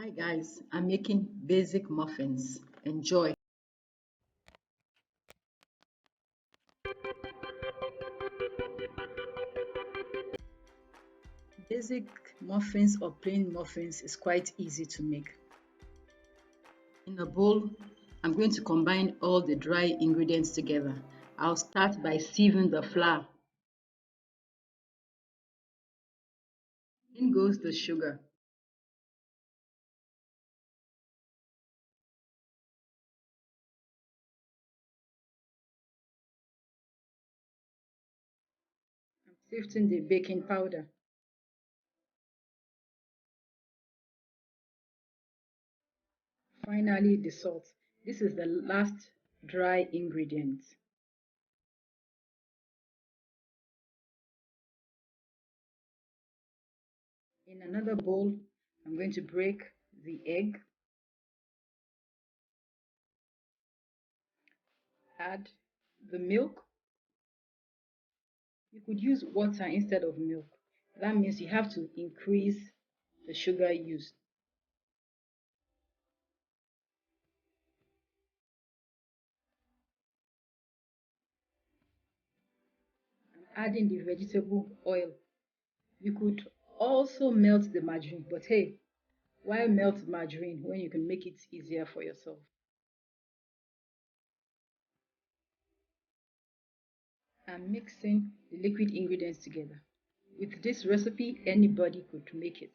Hi guys, I'm making basic muffins. Enjoy. Basic muffins or plain muffins is quite easy to make. In a bowl, I'm going to combine all the dry ingredients together. I'll start by sieving the flour. In goes the sugar. I'm sifting the baking powder. Finally, the salt. This is the last dry ingredient. In another bowl, I'm going to break the egg, add the milk. You could use water instead of milk. That means you have to increase the sugar used. I'm adding the vegetable oil. You could also melt the margarine, but hey, why melt margarine when you can make it easier for yourself? I'm mixing the liquid ingredients together. With this recipe, anybody could make it.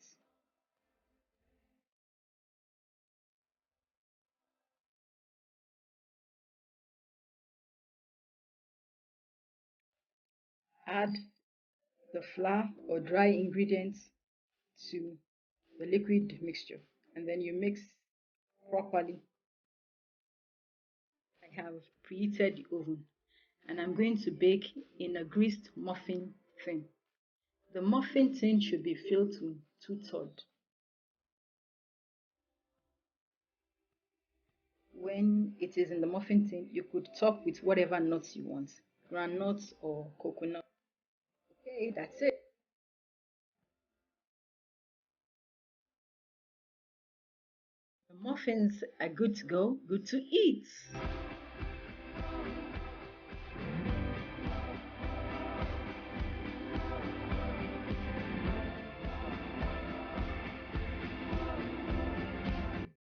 Add the flour or dry ingredients to the liquid mixture and then you mix properly. I have preheated the oven and I'm going to bake in a greased muffin tin. The muffin tin should be filled to 2/3. When it is in the muffin tin, you could top with whatever nuts you want, groundnuts or coconut. Okay, that's it. The muffins are good to go, good to eat.